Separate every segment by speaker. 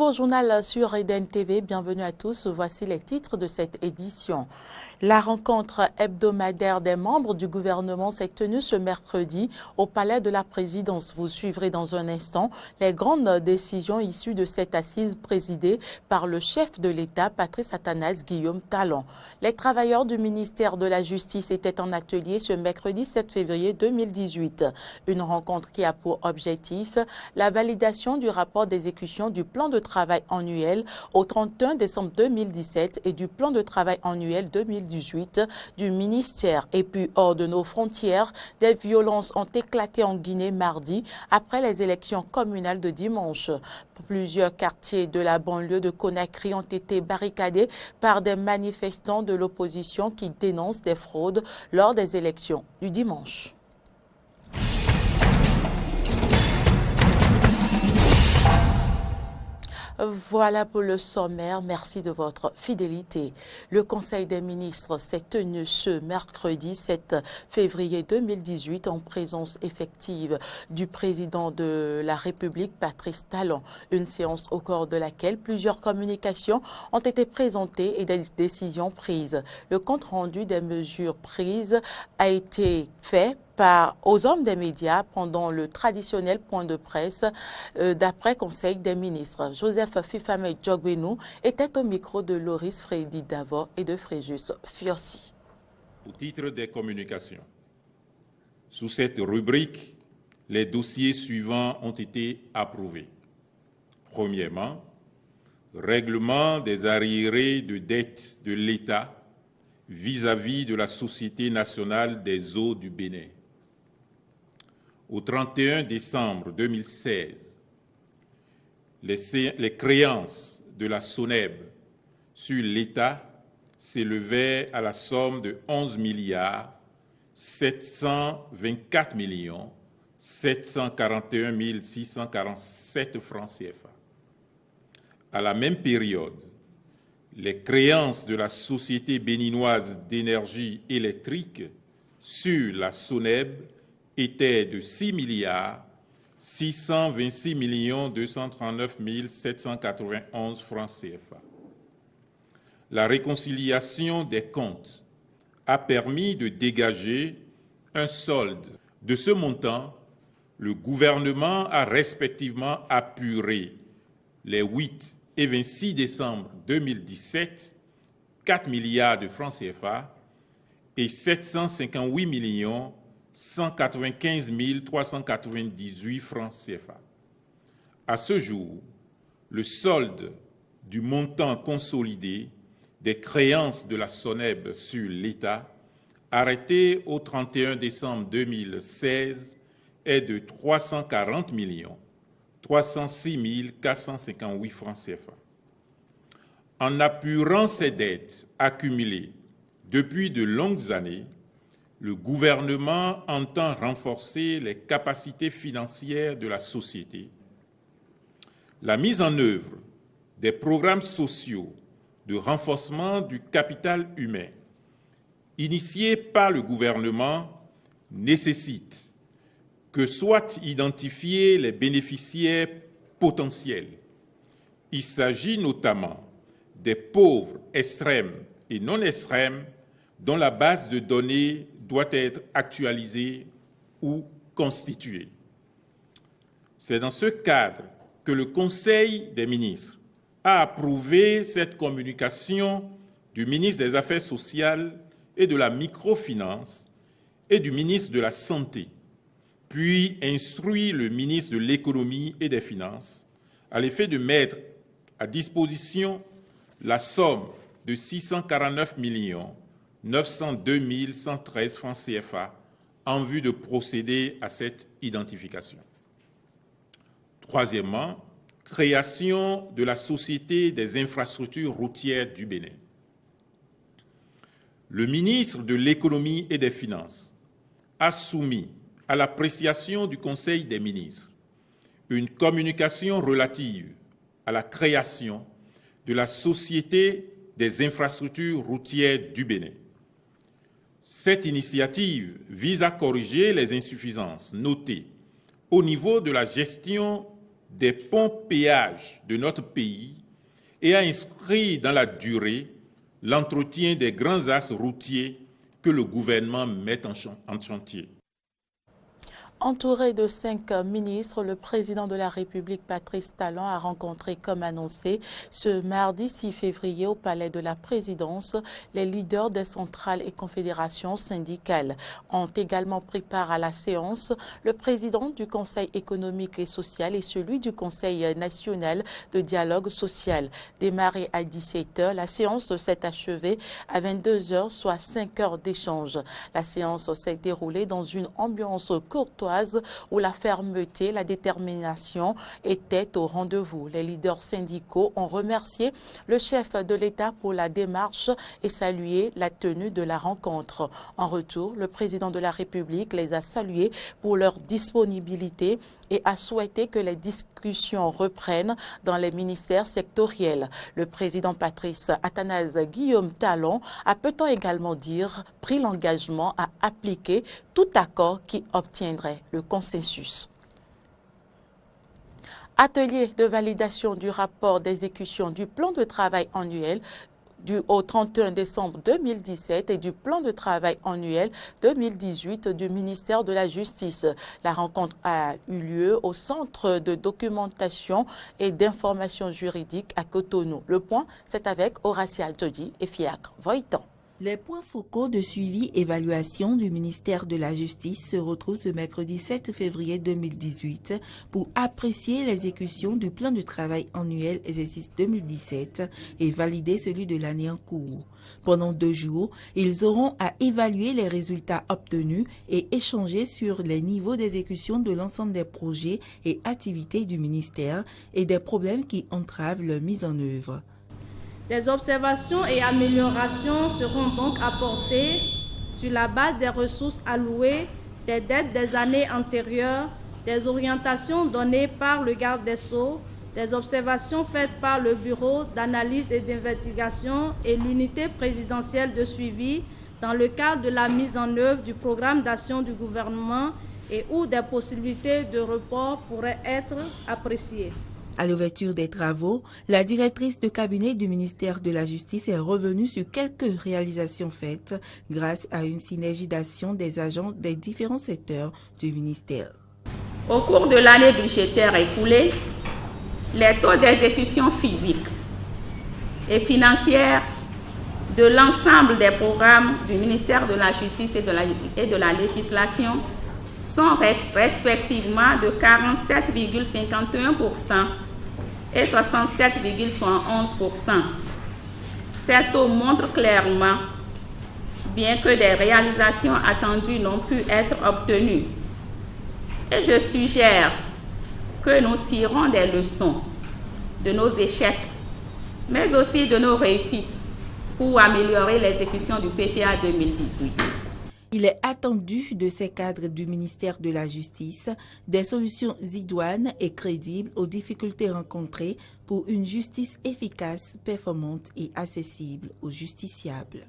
Speaker 1: nouveau journal sur Eden TV. Bienvenue à tous. Voici les titres de cette édition. La rencontre hebdomadaire des membres du gouvernement s'est tenue ce mercredi au Palais de la Présidence. Vous suivrez dans un instant les grandes décisions issues de cette assise présidée par le chef de l'État, Patrice Athanase Guillaume Talon. Les travailleurs du ministère de la Justice étaient en atelier ce mercredi 7 février 2018. Une rencontre qui a pour objectif la validation du rapport d'exécution du plan de travail annuel au 31 décembre 2017 et du plan de travail annuel 2018 du ministère. Et puis, hors de nos frontières, des violences ont éclaté en Guinée mardi après les élections communales de dimanche. Plusieurs quartiers de la banlieue de Conakry ont été barricadés par des manifestants de l'opposition qui dénoncent des fraudes lors des élections du dimanche. Voilà pour le sommaire. Merci de votre fidélité. Le Conseil des ministres s'est tenu ce mercredi 7 février 2018 en présence effective du président de la République, Patrice Talon. Une séance au cours de laquelle plusieurs communications ont été présentées et des décisions prises. Le compte-rendu des mesures prises a été fait aux hommes des médias pendant le traditionnel point de presse d'après Conseil des ministres. Joseph Fifame Djogbenou était au micro de Loris Freddy Davor et de Fréjus Fiossi.
Speaker 2: Au titre des communications, sous cette rubrique, les dossiers suivants ont été approuvés. Premièrement, règlement des arriérés de dette de l'État vis-à-vis de la Société nationale des eaux du Bénin. Au 31 décembre 2016, les créances de la SONEB sur l'État s'élevaient à la somme de 11 milliards 724 millions 741 647 francs CFA. À la même période, les créances de la Société béninoise d'énergie électrique sur la SONEB était de 6 milliards 626 239 791 francs CFA. La réconciliation des comptes a permis de dégager un solde. De ce montant, le gouvernement a respectivement apuré les 8 et 26 décembre 2017 4 milliards de francs CFA et 758 195 398 francs CFA. À ce jour, le solde du montant consolidé des créances de la SONEB sur l'État, arrêté au 31 décembre 2016, est de 340 306 458 francs CFA. En apurant ces dettes accumulées depuis de longues années, le gouvernement entend renforcer les capacités financières de la société. La mise en œuvre des programmes sociaux de renforcement du capital humain initiés par le gouvernement nécessite que soient identifiés les bénéficiaires potentiels. Il s'agit notamment des pauvres extrêmes et non extrêmes dont la base de données doit être actualisée ou constituée. C'est dans ce cadre que le Conseil des ministres a approuvé cette communication du ministre des Affaires sociales et de la microfinance et du ministre de la Santé, puis instruit le ministre de l'Économie et des Finances à l'effet de mettre à disposition la somme de 649 902 113 francs CFA en vue de procéder à cette identification. Troisièmement, création de la Société des infrastructures routières du Bénin. Le ministre de l'Économie et des Finances a soumis à l'appréciation du Conseil des ministres une communication relative à la création de la Société des infrastructures routières du Bénin. Cette initiative vise à corriger les insuffisances notées au niveau de la gestion des ponts-péages de notre pays et a inscrit dans la durée l'entretien des grands axes routiers que le gouvernement met en chantier.
Speaker 1: Entouré de 5 ministres, le président de la République, Patrice Talon, a rencontré, comme annoncé, ce mardi 6 février au Palais de la Présidence, les leaders des centrales et confédérations syndicales. Ont également pris part à la séance le président du Conseil économique et social et celui du Conseil national de dialogue social. Démarrée à 17h, la séance s'est achevée à 22h, soit 5 heures d'échange. La séance s'est déroulée dans une ambiance courtoise où la fermeté, la détermination étaient au rendez-vous. Les leaders syndicaux ont remercié le chef de l'État pour la démarche et salué la tenue de la rencontre. En retour, le président de la République les a salués pour leur disponibilité et a souhaité que les discussions reprennent dans les ministères sectoriels. Le président Patrice Athanase Guillaume Talon a, peut-on également dire, pris l'engagement à appliquer tout accord qui obtiendrait le consensus. Atelier de validation du rapport d'exécution du plan de travail annuel au 31 décembre 2017 et du plan de travail annuel 2018 du ministère de la Justice. La rencontre a eu lieu au Centre de documentation et d'information juridique à Cotonou. Le point, c'est avec Horatia Altodi et Fiacre Voitan.
Speaker 3: Les points focaux de suivi-évaluation du ministère de la Justice se retrouvent ce mercredi 7 février 2018 pour apprécier l'exécution du plan de travail annuel exercice 2017 et valider celui de l'année en cours. Pendant 2 jours, ils auront à évaluer les résultats obtenus et échanger sur les niveaux d'exécution de l'ensemble des projets et activités du ministère et des problèmes qui entravent leur mise en œuvre.
Speaker 4: Des observations et améliorations seront donc apportées sur la base des ressources allouées, des dettes des années antérieures, des orientations données par le garde des Sceaux, des observations faites par le Bureau d'analyse et d'investigation et l'unité présidentielle de suivi dans le cadre de la mise en œuvre du programme d'action du gouvernement et où des possibilités de report pourraient être appréciées.
Speaker 3: À l'ouverture des travaux, la directrice de cabinet du ministère de la Justice est revenue sur quelques réalisations faites grâce à une synergie d'action des agents des différents secteurs du ministère.
Speaker 5: Au cours de l'année budgétaire écoulée, les taux d'exécution physique et financière de l'ensemble des programmes du ministère de la Justice et de la législation sont respectivement de 47,51% et 67,71%. Ces taux montrent clairement, bien que des réalisations attendues n'ont pu être obtenues. Et je suggère que nous tirons des leçons de nos échecs, mais aussi de nos réussites pour améliorer l'exécution du PTA 2018.
Speaker 3: Il est attendu de ces cadres du ministère de la Justice des solutions idoines et crédibles aux difficultés rencontrées pour une justice efficace, performante et accessible aux justiciables.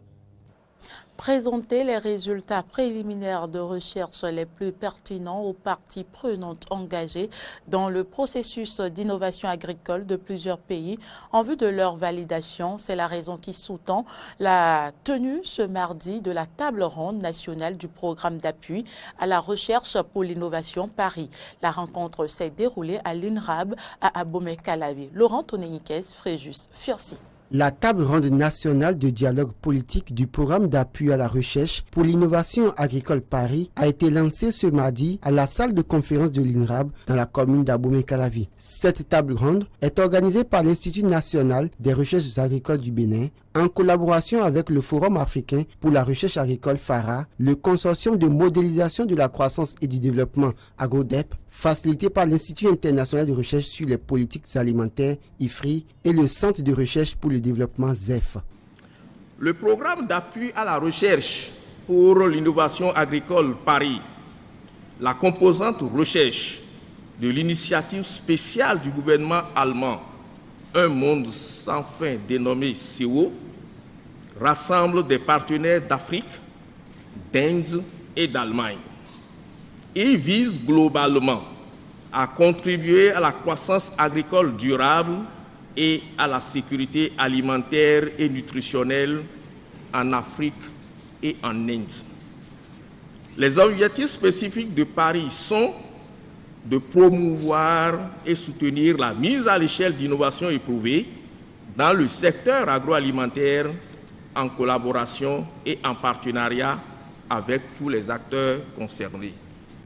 Speaker 1: Présenter les résultats préliminaires de recherche les plus pertinents aux parties prenantes engagées dans le processus d'innovation agricole de plusieurs pays en vue de leur validation. C'est la raison qui sous-tend la tenue ce mardi de la table ronde nationale du programme d'appui à la recherche pour l'innovation Paris. La rencontre s'est déroulée à l'INRAB à Abomey-Calavi. Laurent Tonéniquez, Fréjus, Fursi.
Speaker 6: La table ronde nationale de dialogue politique du programme d'appui à la recherche pour l'innovation agricole Paris a été lancée ce mardi à la salle de conférence de l'INRAB dans la commune d'Abomey-Calavi. Cette table ronde est organisée par l'Institut national des recherches agricoles du Bénin en collaboration avec le Forum africain pour la recherche agricole FARA, le consortium de modélisation de la croissance et du développement AgroDep, facilité par l'Institut international de recherche sur les politiques alimentaires IFRI et le Centre de recherche pour le développement ZEF.
Speaker 7: Le programme d'appui à la recherche pour l'innovation agricole Paris, la composante recherche de l'initiative spéciale du gouvernement allemand Un monde sans fin dénommé CO, rassemble des partenaires d'Afrique, d'Inde et d'Allemagne. Il vise globalement à contribuer à la croissance agricole durable et à la sécurité alimentaire et nutritionnelle en Afrique et en Inde. Les objectifs spécifiques de Paris sont de promouvoir et soutenir la mise à l'échelle d'innovations éprouvées dans le secteur agroalimentaire en collaboration et en partenariat avec tous les acteurs concernés.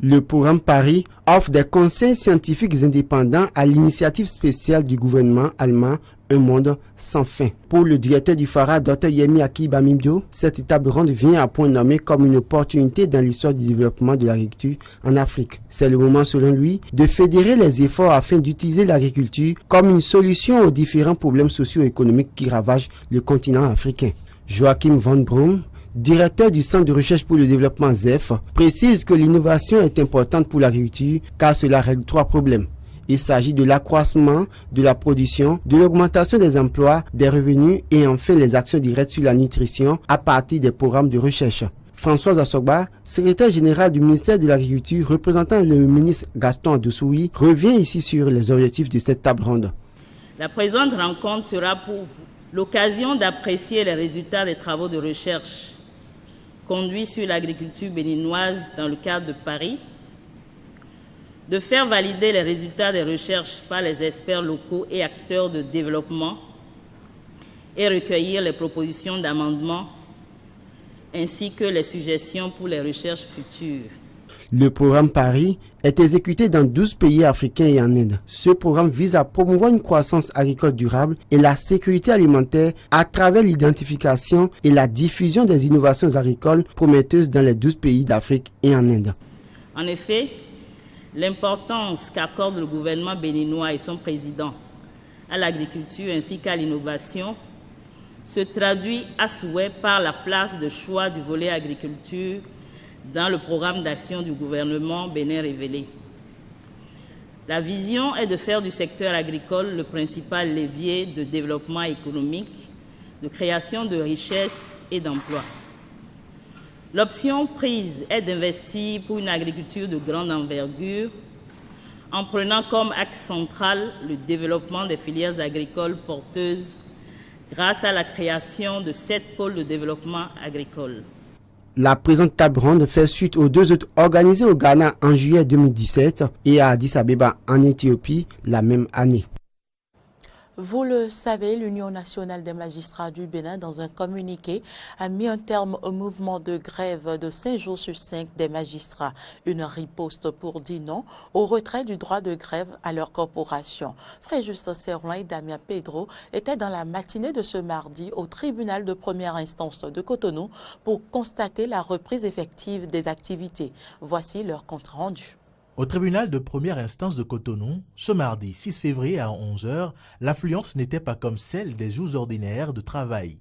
Speaker 6: Le programme Paris offre des conseils scientifiques indépendants à l'initiative spéciale du gouvernement allemand Un monde sans fin. Pour le directeur du FARA, Dr Yemi Akibamimdo, cette table ronde vient à point nommé comme une opportunité dans l'histoire du développement de l'agriculture en Afrique. C'est le moment, selon lui, de fédérer les efforts afin d'utiliser l'agriculture comme une solution aux différents problèmes socio-économiques qui ravagent le continent africain. Joachim von Brum, directeur du Centre de recherche pour le développement ZEF, précise que l'innovation est importante pour l'agriculture car cela règle 3 problèmes. Il s'agit de l'accroissement de la production, de l'augmentation des emplois, des revenus et enfin les actions directes sur la nutrition à partir des programmes de recherche. Françoise Assogba, secrétaire générale du ministère de l'Agriculture, représentant le ministre Gaston Adossoui, revient ici sur les objectifs de cette table ronde.
Speaker 8: La présente rencontre sera pour vous l'occasion d'apprécier les résultats des travaux de recherche conduits sur l'agriculture béninoise dans le cadre de Paris, de faire valider les résultats des recherches par les experts locaux et acteurs de développement et recueillir les propositions d'amendement ainsi que les suggestions pour les recherches futures.
Speaker 6: Le programme Paris est exécuté dans 12 pays africains et en Inde. Ce programme vise à promouvoir une croissance agricole durable et la sécurité alimentaire à travers l'identification et la diffusion des innovations agricoles prometteuses dans les 12 pays d'Afrique et en Inde.
Speaker 8: En effet, l'importance qu'accorde le gouvernement béninois et son président à l'agriculture ainsi qu'à l'innovation se traduit à souhait par la place de choix du volet agriculture dans le programme d'action du gouvernement Bénin Révélé. La vision est de faire du secteur agricole le principal levier de développement économique, de création de richesses et d'emplois. L'option prise est d'investir pour une agriculture de grande envergure en prenant comme axe central le développement des filières agricoles porteuses grâce à la création de 7 pôles de développement agricole.
Speaker 6: La présente table ronde fait suite aux 2 autres organisées au Ghana en juillet 2017 et à Addis Abeba en Éthiopie la même année.
Speaker 1: Vous le savez, l'Union nationale des magistrats du Bénin, dans un communiqué, a mis un terme au mouvement de grève de 5 jours sur 5 des magistrats. Une riposte pour dire non au retrait du droit de grève à leur corporation. Fréjus Serloin et Damien Pedro étaient dans la matinée de ce mardi au tribunal de première instance de Cotonou pour constater la reprise effective des activités. Voici leur compte rendu.
Speaker 9: Au tribunal de première instance de Cotonou, ce mardi 6 février à 11 h, l'affluence n'était pas comme celle des jours ordinaires de travail.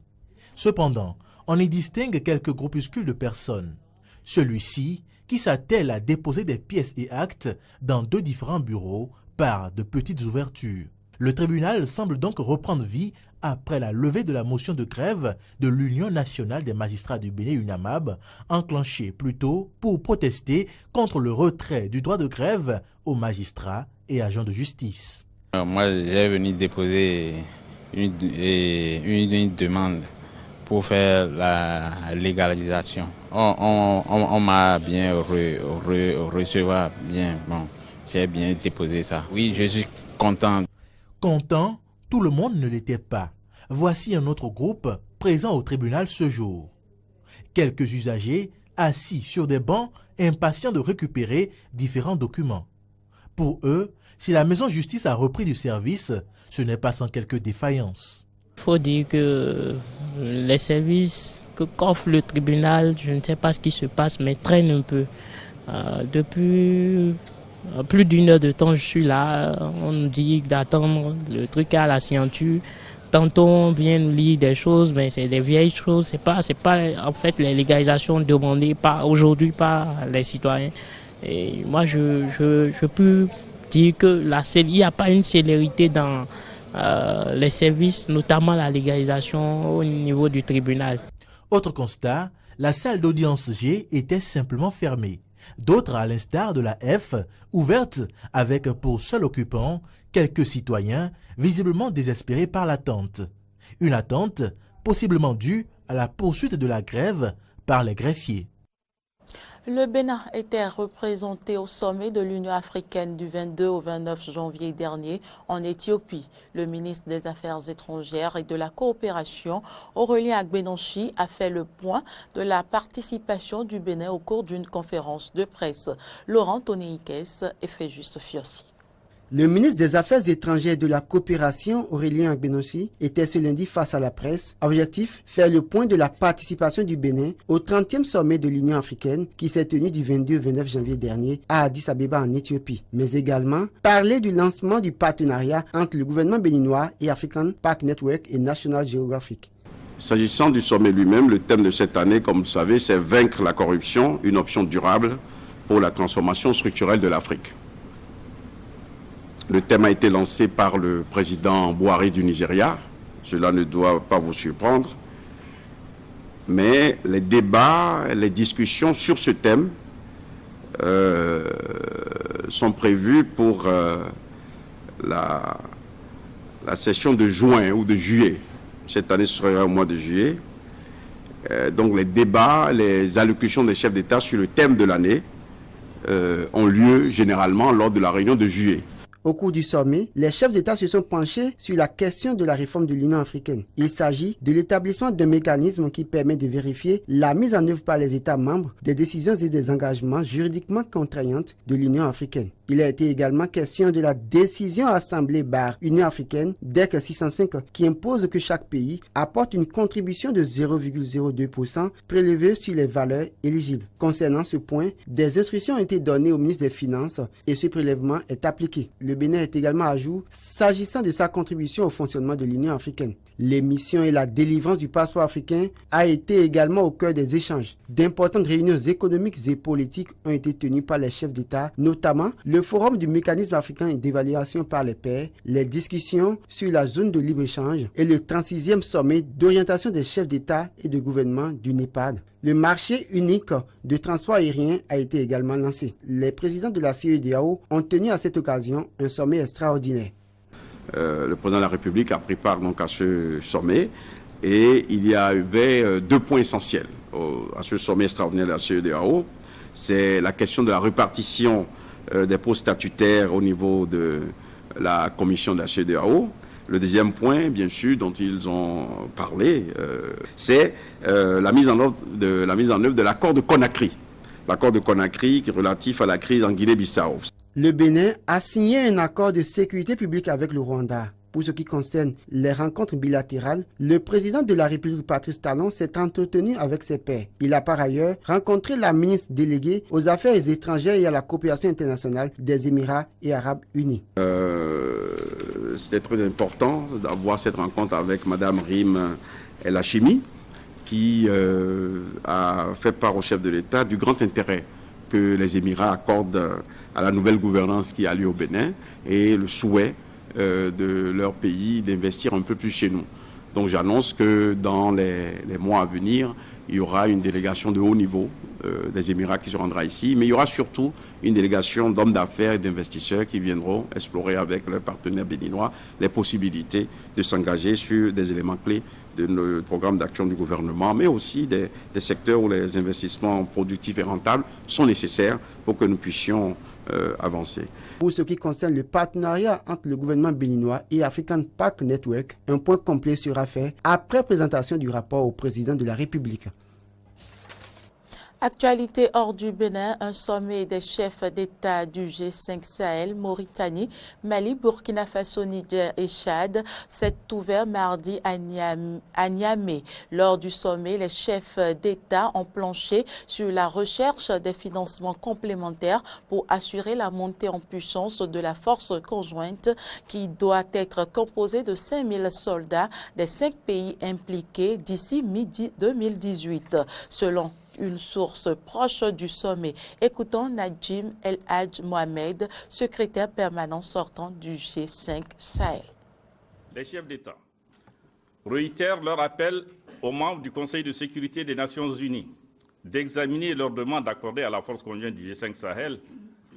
Speaker 9: Cependant, on y distingue quelques groupuscules de personnes. Celui-ci qui s'attelle à déposer des pièces et actes dans 2 différents bureaux par de petites ouvertures. Le tribunal semble donc reprendre vie après la levée de la motion de grève de l'Union nationale des magistrats du Bénin UNAMAB, enclenchée plutôt pour protester contre le retrait du droit de grève aux magistrats et agents de justice.
Speaker 10: Moi, j'ai venu déposer une demande pour faire la légalisation. On m'a bien recevoir bien. Bon, j'ai bien déposé ça. Oui, je suis content.
Speaker 9: Content, tout le monde ne l'était pas. Voici un autre groupe présent au tribunal ce jour. Quelques usagers assis sur des bancs, impatients de récupérer différents documents. Pour eux, si la maison justice a repris du service, ce n'est pas sans quelques défaillances.
Speaker 11: Il faut dire que les services qu'offre le tribunal, je ne sais pas ce qui se passe, mais traînent un peu. Depuis plus d'1 heure de temps, je suis là. On nous dit d'attendre le truc à la signature. Tantôt, on vient nous lire des choses, mais c'est des vieilles choses. C'est pas en fait les légalisations demandées aujourd'hui par les citoyens. Et moi, je peux dire que il n'y a pas une célérité dans les services, notamment la légalisation au niveau du tribunal.
Speaker 9: Autre constat, la salle d'audience G était simplement fermée. D'autres, à l'instar de la F, ouvertes avec pour seul occupant quelques citoyens visiblement désespérés par l'attente. Une attente possiblement due à la poursuite de la grève par les greffiers.
Speaker 1: Le Bénin était représenté au sommet de l'Union africaine du 22 au 29 janvier dernier en Éthiopie. Le ministre des Affaires étrangères et de la coopération, Aurélien Agbenonchi, a fait le point de la participation du Bénin au cours d'une conférence de presse. Laurent Tonéikes et Fréjuste Fiossi.
Speaker 6: Le ministre des Affaires étrangères et de la coopération, Aurélien Agbenonchi, était ce lundi face à la presse. Objectif, faire le point de la participation du Bénin au 30e sommet de l'Union africaine qui s'est tenu du 22 au 29 janvier dernier à Addis Abeba en Éthiopie. Mais également, parler du lancement du partenariat entre le gouvernement béninois et African Park Network et National Geographic.
Speaker 12: S'agissant du sommet lui-même, le thème de cette année, comme vous le savez, c'est vaincre la corruption, une option durable pour la transformation structurelle de l'Afrique. Le thème a été lancé par le président Buhari du Nigeria. Cela ne doit pas vous surprendre. Mais les débats, les discussions sur ce thème sont prévus pour la session de juin ou de juillet. Cette année, ce sera au mois de juillet. Donc les débats, les allocutions des chefs d'État sur le thème de l'année ont lieu généralement lors de la réunion de juillet.
Speaker 6: Au cours du sommet, les chefs d'État se sont penchés sur la question de la réforme de l'Union africaine. Il s'agit de l'établissement d'un mécanisme qui permet de vérifier la mise en œuvre par les États membres des décisions et des engagements juridiquement contraignantes de l'Union africaine. Il a été également question de la décision assemblée par Union africaine DEC 605 qui impose que chaque pays apporte une contribution de 0,02% prélevée sur les valeurs éligibles. Concernant ce point, des instructions ont été données au ministre des Finances et ce prélèvement est appliqué. Le Bénin est également à jour s'agissant de sa contribution au fonctionnement de l'Union africaine. L'émission et la délivrance du passeport africain a été également au cœur des échanges. D'importantes réunions économiques et politiques ont été tenues par les chefs d'État, notamment le forum du mécanisme africain d'évaluation par les pairs, les discussions sur la zone de libre-échange et le 36e sommet d'orientation des chefs d'État et de gouvernement du NEPAD. Le marché unique de transport aérien a été également lancé. Les présidents de la CEDEAO ont tenu à cette occasion un sommet extraordinaire.
Speaker 12: Le président de la République a pris part donc à ce sommet et il y avait deux points essentiels à ce sommet extraordinaire de la CEDEAO. C'est la question de la répartition des postes statutaires au niveau de la commission de la CEDEAO. Le deuxième point, bien sûr, dont ils ont parlé, c'est la mise en œuvre de l'accord de Conakry. L'accord de Conakry qui est relatif à la crise en Guinée-Bissau.
Speaker 6: Le Bénin a signé un accord de sécurité publique avec le Rwanda. Pour ce qui concerne les rencontres bilatérales, le président de la République, Patrice Talon, s'est entretenu avec ses pairs. Il a par ailleurs rencontré la ministre déléguée aux Affaires étrangères et à la coopération internationale des Émirats et Arabes Unis.
Speaker 12: C'était très important d'avoir cette rencontre avec Mme Rim El Hachimi, qui a fait part au chef de l'État du grand intérêt que les Émirats accordent à la nouvelle gouvernance qui a lieu au Bénin et le souhait de leur pays d'investir un peu plus chez nous. Donc j'annonce que dans les mois à venir, il y aura une délégation de haut niveau des Émirats qui se rendra ici, mais il y aura surtout une délégation d'hommes d'affaires et d'investisseurs qui viendront explorer avec leurs partenaires béninois les possibilités de s'engager sur des éléments clés de nos programmes d'action du gouvernement, mais aussi des secteurs où les investissements productifs et rentables sont nécessaires pour que nous puissions avancer.
Speaker 6: Pour ce qui concerne le partenariat entre le gouvernement béninois et African Park Network, un point complet sera fait après présentation du rapport au président de la République.
Speaker 1: Actualité hors du Bénin, un sommet des chefs d'État du G5 Sahel, Mauritanie, Mali, Burkina Faso, Niger et Tchad s'est ouvert mardi à Niamey. Lors du sommet, les chefs d'État ont planché sur la recherche des financements complémentaires pour assurer la montée en puissance de la force conjointe qui doit être composée de 5000 soldats des 5 pays impliqués d'ici mi-2018. Selon une source proche du sommet. Écoutons Najim El Hadj Mohamed, secrétaire permanent sortant du G5 Sahel.
Speaker 13: Les chefs d'État réitèrent leur appel aux membres du Conseil de sécurité des Nations Unies d'examiner leur demande accordée à la force conjointe du G5 Sahel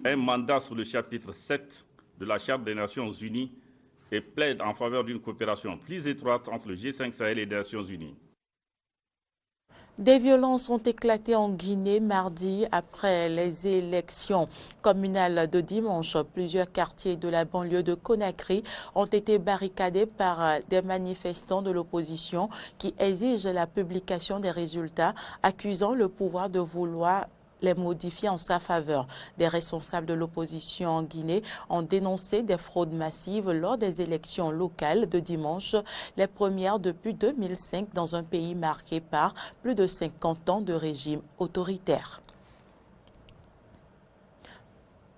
Speaker 13: un mandat sous le chapitre 7 de la Charte des Nations Unies et plaide en faveur d'une coopération plus étroite entre le G5 Sahel et les Nations Unies.
Speaker 1: Des violences ont éclaté en Guinée mardi après les élections communales de dimanche. Plusieurs quartiers de la banlieue de Conakry ont été barricadés par des manifestants de l'opposition qui exigent la publication des résultats, accusant le pouvoir de vouloir les modifier en sa faveur. Des responsables de l'opposition en Guinée ont dénoncé des fraudes massives lors des élections locales de dimanche, les premières depuis 2005 dans un pays marqué par plus de 50 ans de régime autoritaire.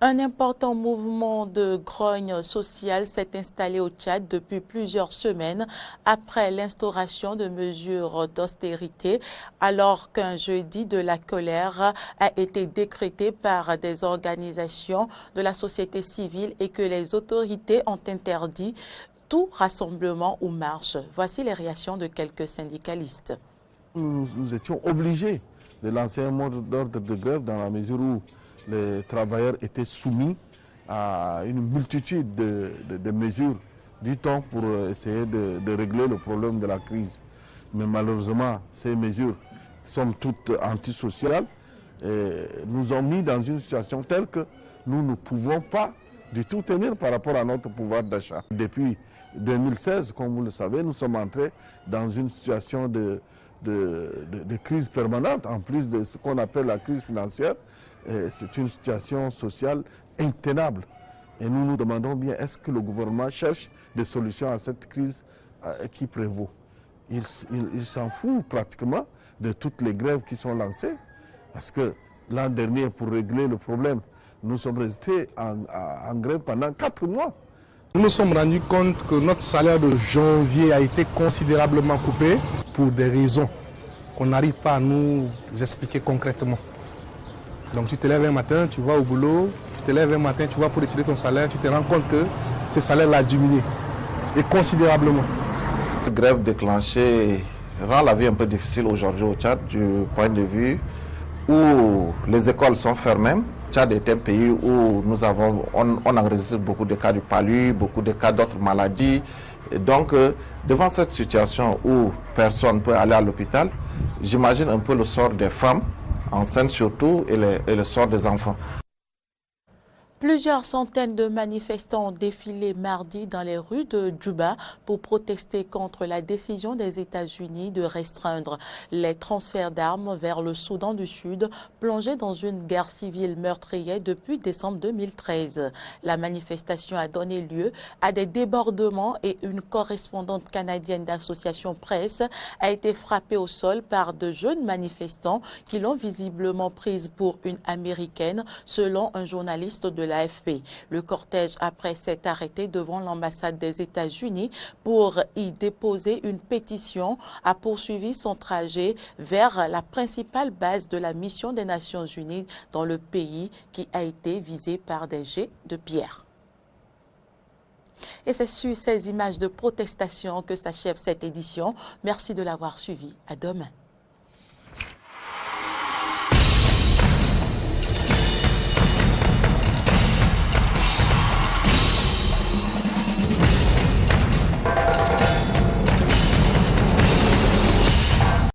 Speaker 1: Un important mouvement de grogne sociale s'est installé au Tchad depuis plusieurs semaines après l'instauration de mesures d'austérité, alors qu'un jeudi de la colère a été décrété par des organisations de la société civile et que les autorités ont interdit tout rassemblement ou marche. Voici les réactions de quelques syndicalistes.
Speaker 14: Nous étions obligés de lancer un mot d'ordre de grève dans la mesure où les travailleurs étaient soumis à une multitude de mesures, dit-on, pour essayer de régler le problème de la crise. Mais malheureusement, ces mesures sont toutes antisociales et nous ont mis dans une situation telle que nous ne pouvons pas du tout tenir par rapport à notre pouvoir d'achat. Depuis 2016, comme vous le savez, nous sommes entrés dans une situation de crise permanente, en plus de ce qu'on appelle la crise financière. C'est une situation sociale intenable. Et nous nous demandons bien, est-ce que le gouvernement cherche des solutions à cette crise qui prévaut? Il s'en fout pratiquement de toutes les grèves qui sont lancées. Parce que l'an dernier, pour régler le problème, nous sommes restés en grève pendant 4 mois.
Speaker 15: Nous nous sommes rendus compte que notre salaire de janvier a été considérablement coupé pour des raisons qu'on n'arrive pas à nous expliquer concrètement. Donc tu te lèves un matin, tu vas au boulot, tu te lèves un matin, tu vas pour étudier ton salaire, tu te rends compte que ce salaire a diminué, et considérablement.
Speaker 16: La grève déclenchée rend la vie un peu difficile aujourd'hui au Tchad du point de vue où les écoles sont fermées. Le Tchad est un pays où on enregistre beaucoup de cas du palu, beaucoup de cas d'autres maladies. Et donc, devant cette situation où personne ne peut aller à l'hôpital, j'imagine un peu le sort des femmes, enceintes surtout, et le sort des enfants.
Speaker 1: Plusieurs centaines de manifestants ont défilé mardi dans les rues de Djouba pour protester contre la décision des États-Unis de restreindre les transferts d'armes vers le Soudan du Sud, plongé dans une guerre civile meurtrière depuis décembre 2013. La manifestation a donné lieu à des débordements et une correspondante canadienne d'Association Presse a été frappée au sol par de jeunes manifestants qui l'ont visiblement prise pour une Américaine, selon un journaliste de l'AFP. Le cortège, après s'être arrêté devant l'ambassade des États-Unis pour y déposer une pétition, a poursuivi son trajet vers la principale base de la mission des Nations Unies dans le pays qui a été visé par des jets de pierre. Et c'est sur ces images de protestation que s'achève cette édition. Merci de l'avoir suivi. À demain.